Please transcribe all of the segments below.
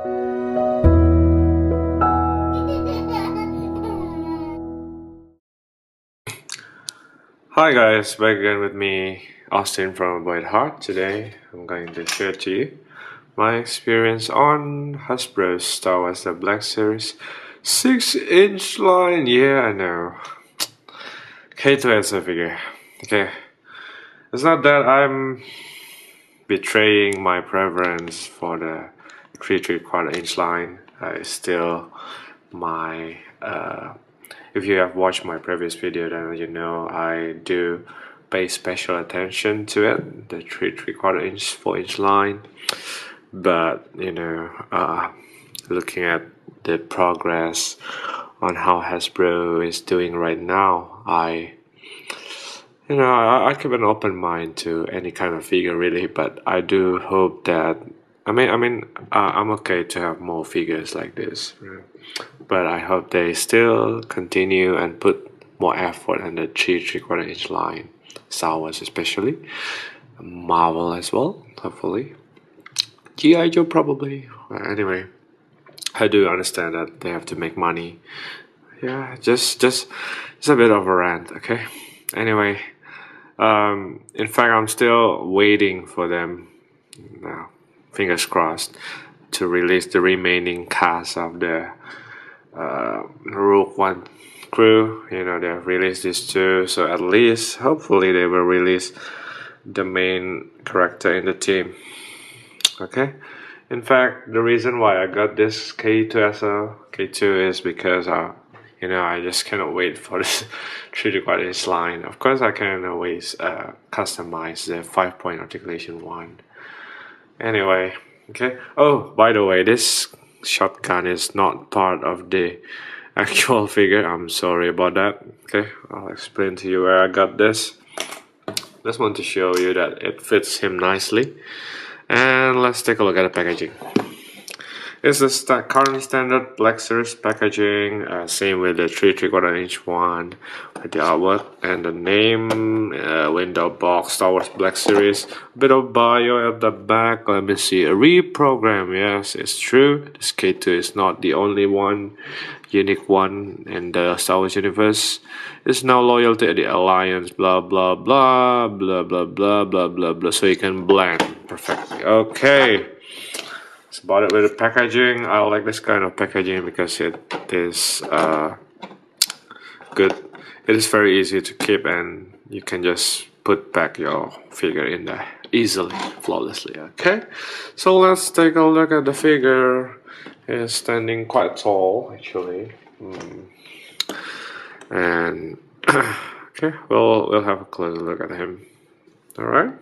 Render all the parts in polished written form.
Hi guys, back again with me, Austin from Avoid Heart. Today I'm going to share to you my experience on Hasbro's Star Wars The Black Series 6-inch line. Yeah, I know. K-2SO figure. Okay, it's not that I'm betraying my preference for the 3/4-inch line. It's still my if you have watched my previous video, then you know I do pay special attention to it, the 3/4-inch 4-inch line. But you know, looking at the progress on how Hasbro is doing right now, I keep an open mind to any kind of figure really, but I do hope that I'm okay to have more figures like this, right? But I hope they still continue and put more effort on the 3/4-inch line, Star Wars especially, Marvel as well, hopefully, G.I. Joe probably. Anyway, I do understand that they have to make money. Yeah, just a bit of a rant, okay? Anyway, in fact, I'm still waiting for them now, fingers crossed, to release the remaining cast of the Rogue One crew. You know, they've released these two, so at least, hopefully, they will release the main character in the team. Okay. In fact, the reason why I got this K-2SO K2 is because I just cannot wait for this 3/4-inch line. Of course, I can always customize the 5-point articulation one. Anyway, okay. Oh, by the way, this shotgun is not part of the actual figure. I'm sorry about that. Okay, I'll explain to you where I got this. Just want to show you that it fits him nicely. And let's take a look at the packaging. It's the current standard Black Series packaging, same with the 3/4-inch one, with the artwork and the name, window box, Star Wars Black Series, bit of bio at the back. Let me see, a reprogram. Yes, it's true. This K2 is not the only one, unique one in the Star Wars universe. It's now loyal to the Alliance. Blah blah blah blah blah blah blah blah blah. So you can blend perfectly. Okay. That's about it with the packaging. I like this kind of packaging because it is good. It is very easy to keep, and you can just put back your figure in there easily, flawlessly. Okay, so let's take a look at the figure. It's standing quite tall, actually, and okay, we'll have a closer look at him. All right.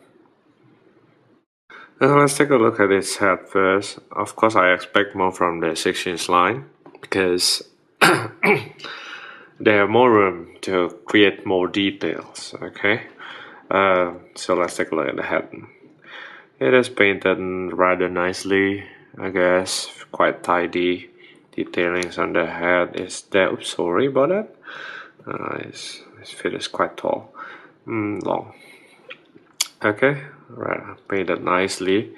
Let's take a look at his head first. Of course, I expect more from the 6-inch line because they have more room to create more details. Okay, so let's take a look at the head. It is painted rather nicely, I guess, quite tidy. Detailings on the head is there. Oops, sorry about that. His feet is quite tall, long. Okay, right, painted nicely,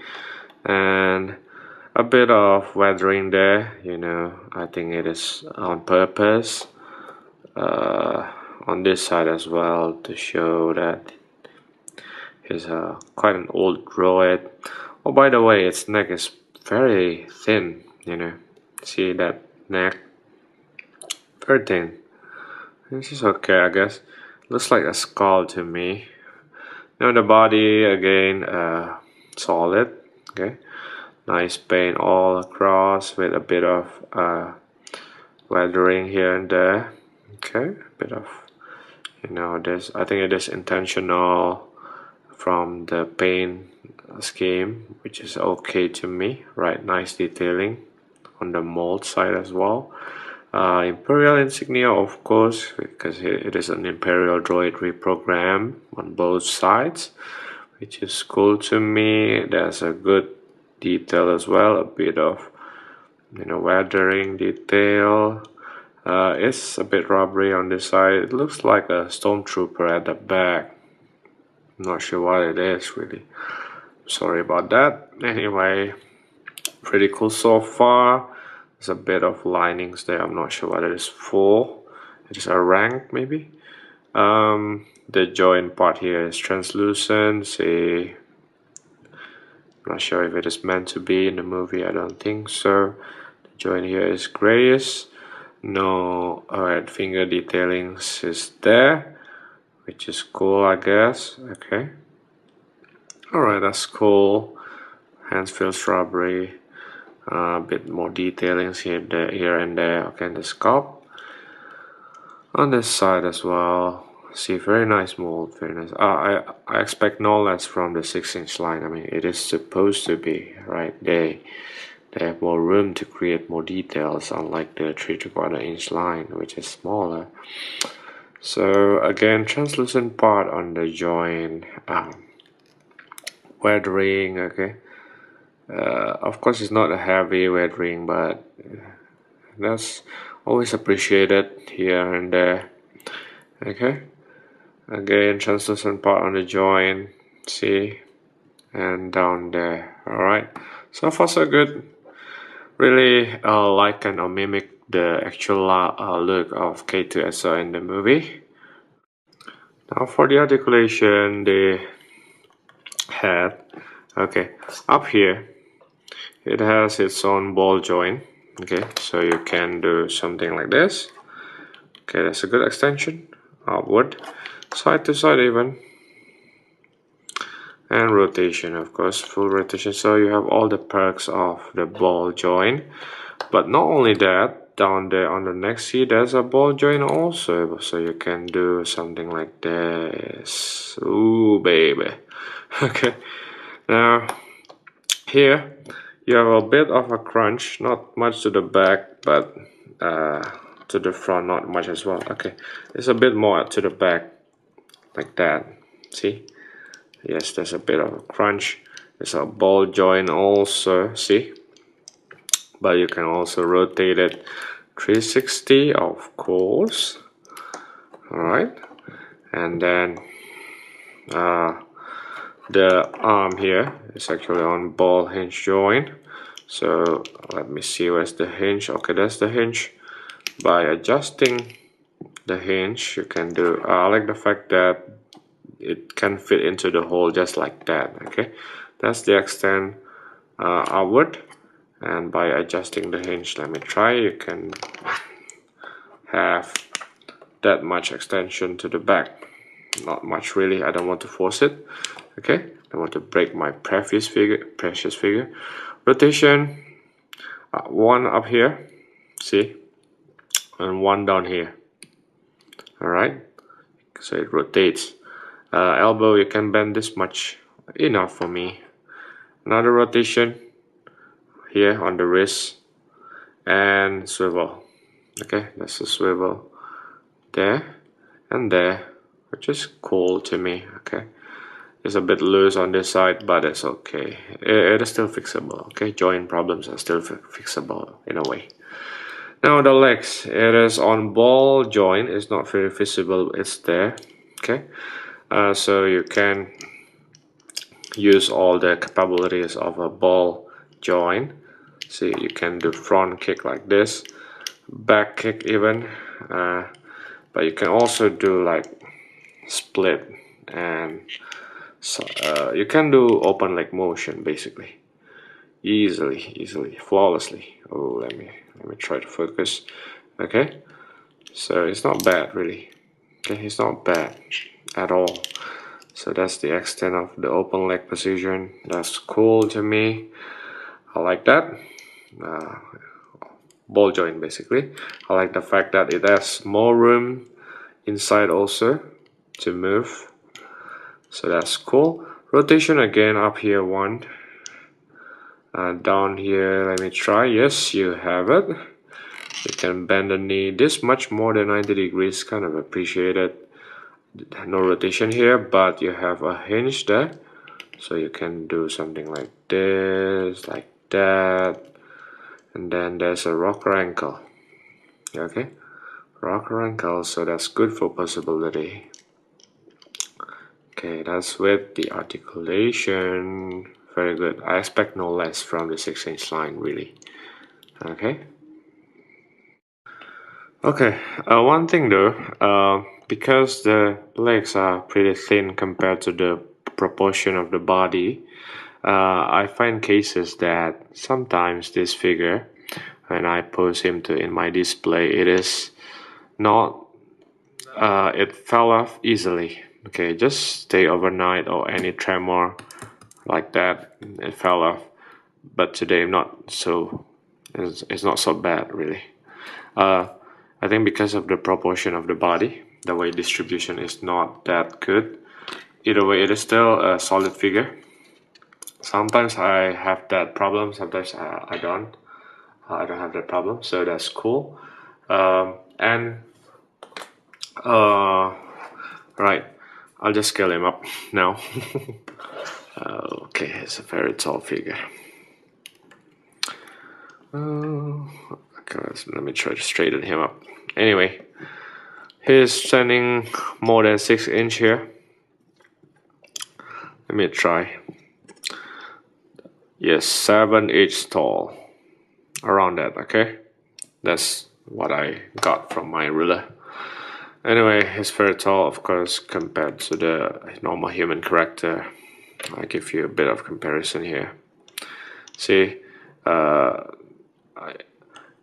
and a bit of weathering there. I think it is on purpose. On this side as well to show that he's quite an old droid. Oh, by the way, its neck is very thin. See that neck? Very thin. This is okay, I guess. Looks like a skull to me. Now the body again, solid. Okay, nice paint all across with a bit of weathering here and there. Okay, a bit of this. I think it is intentional from the paint scheme, which is okay to me. Right, nice detailing on the mold side as well. Imperial insignia, of course, because it is an Imperial droid reprogram on both sides, which is cool to me. There's a good detail as well, a bit of weathering detail. It's a bit rubbery on this side. It looks like a stormtrooper at the back. I'm not sure what it is really. Sorry about that. Anyway, pretty cool so far. There's a bit of linings there. I'm not sure what it is for. It is a rank maybe. The joint part here is translucent. See, I'm not sure if it is meant to be in the movie. I don't think so. The joint here is grayish. No finger detailings is there, which is cool, I guess. Okay. Alright, that's cool. Hands feel strawberry. A bit more detailings here and there. Okay, the sculpt on this side as well. See, very nice mold, very nice. I expect no less from the 6-inch line. I mean, it is supposed to be, right? They have more room to create more details, unlike the 3/4-inch line, which is smaller. So again, translucent part on the joint. Weathering, okay. Of course, it's not a heavy weathering, but that's always appreciated here and there. Okay. Again, translucent part on the joint, see, and down there. Alright, so far so good. Really liken or mimic the actual look of K-2SO in the movie. Now for the articulation, the head. Okay, up here it has its own ball joint. Okay, so you can do something like this. Okay, that's a good extension. Upward, side to side even, and rotation, of course, full rotation. So you have all the perks of the ball joint. But not only that, down there on the next, see, there's a ball joint also. So you can do something like this. Ooh, baby. Okay. Now, here you have a bit of a crunch, not much to the back, but to the front, not much as well. Okay, it's a bit more to the back, like that. See? Yes, there's a bit of a crunch. There's a ball joint also, see? But you can also rotate it 360, of course. Alright, and then the arm here is actually on ball hinge joint. So let me see, where's the hinge. Okay, that's the hinge. By adjusting the hinge, you can do I like the fact that it can fit into the hole just like that. Okay, that's the extent outward, and by adjusting the hinge, let me try, you can have that much extension to the back. Not much really. I don't want to force it. Okay, I don't want to break my precious figure. Rotation, one up here, see, and one down here. Alright, so it rotates. Elbow, you can bend this much, enough for me. Another rotation here on the wrist, and swivel. Okay, that's a swivel there and there, which is cool to me. Okay, it's a bit loose on this side, but it's okay. It is still fixable. Okay, joint problems are still fixable in a way. Now the legs, it is on ball joint. It's not very visible. It's there. Okay, so you can use all the capabilities of a ball joint. See, you can do front kick like this, back kick even, but you can also do like split, and so, you can do open leg motion basically, easily, flawlessly. Oh, let me try to focus. Okay, so it's not bad really. Okay, it's not bad at all. So that's the extent of the open leg position. That's cool to me. I like that. Ball joint basically. I like the fact that it has more room inside also to move. So that's cool. Rotation again, up here one. Down here, let me try. Yes, you have it. You can bend the knee this much more than 90 degrees, kind of appreciated. No rotation here, but you have a hinge there, so you can do something like this, like that, and then there's a rocker ankle. Okay, rocker ankle, so that's good for possibility. Okay, that's with the articulation. very good. I expect no less from the 6-inch line, really. Okay. Okay, one thing though, because the legs are pretty thin compared to the proportion of the body, I find cases that sometimes this figure, when I pose him to in my display, it is not, it fell off easily. Okay, just stay overnight or any tremor like that, it fell off. But today not so, it's not so bad really. I think because of the proportion of the body, the weight distribution is not that good. Either way, it is still a solid figure. Sometimes I have that problem, sometimes I don't. I don't have that problem, so that's cool. And right, I'll just scale him up now. Okay, it's a very tall figure. Okay, let me try to straighten him up. Anyway, he's standing more than 6 inch here. Let me try. Yes, 7 inch tall. Around that, okay? That's what I got from my ruler. Anyway, he's very tall, of course, compared to the normal human character. I'll give you a bit of comparison here. See,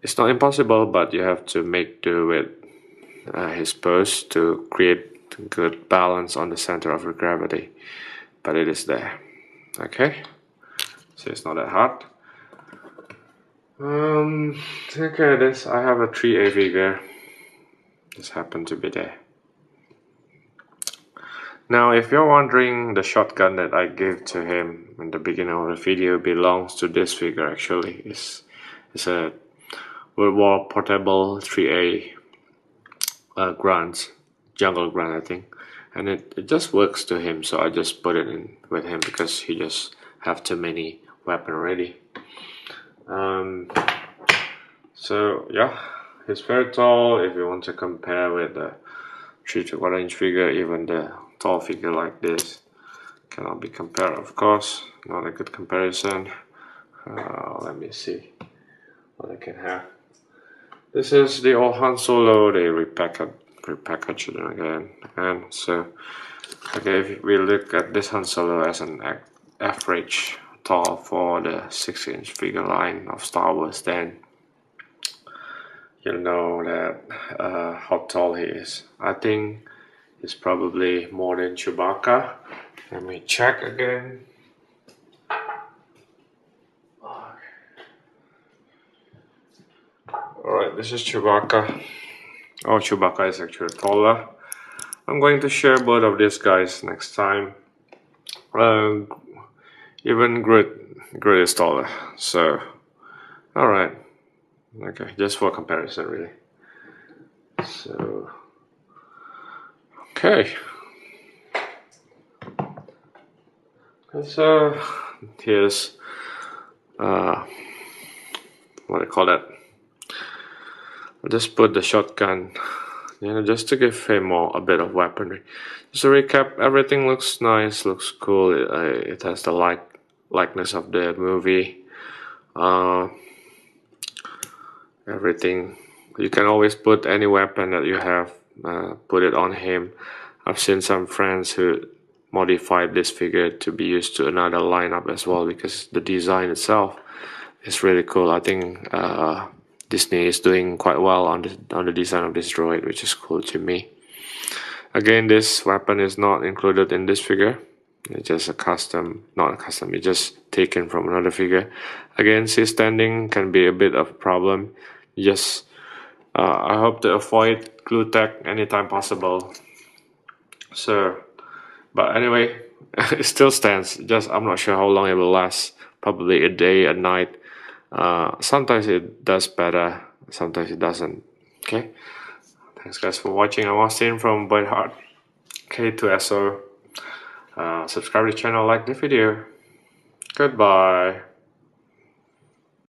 it's not impossible, but you have to make do with his pose to create good balance on the center of the gravity. But it is there. Okay, so it's not that hard. Okay, this I have a 3A figure. This happened to be there. Now, if you're wondering, the shotgun that I gave to him in the beginning of the video belongs to this figure. Actually, it's a World War portable 3A grunt, jungle grunt, I think, and it just works to him. So I just put it in with him because he just have too many weapons already. So yeah, he's very tall. If you want to compare with the 3¼ inch figure, even the tall figure like this cannot be compared, of course. Not a good comparison. Let me see what I can have. This is the old Han Solo. They repackaged it again, and so okay, if we look at this Han Solo as an average tall for the 6-inch figure line of Star Wars, then you'll know that how tall he is. I think he's probably more than Chewbacca. Let me check again. Alright, this is Chewbacca. Oh, Chewbacca is actually taller. I'm going to share both of these guys next time. Even Groot is taller. So, alright. Okay, just for comparison, really. So, okay. So, here's what do you call that? I'll just put the shotgun, just to give him a bit of weaponry. Just to recap, everything looks nice, looks cool. It has the likeness of the movie. Everything. You can always put any weapon that you have, put it on him. I've seen some friends who modified this figure to be used to another lineup as well, because the design itself is really cool. I think Disney is doing quite well on the design of this droid, which is cool to me. Again, this weapon is not included in this figure. It's just a custom, not a custom, it's just taken from another figure. Again, see, standing can be a bit of a problem. Just I hope to avoid glue tag anytime possible. So, but anyway, it still stands. Just I'm not sure how long it will last. Probably a day, a night. Sometimes it does better, sometimes it doesn't. Okay, thanks guys for watching. I'm Austin from Boyd Heart, K-2SO. Subscribe to the channel, like the video. Goodbye.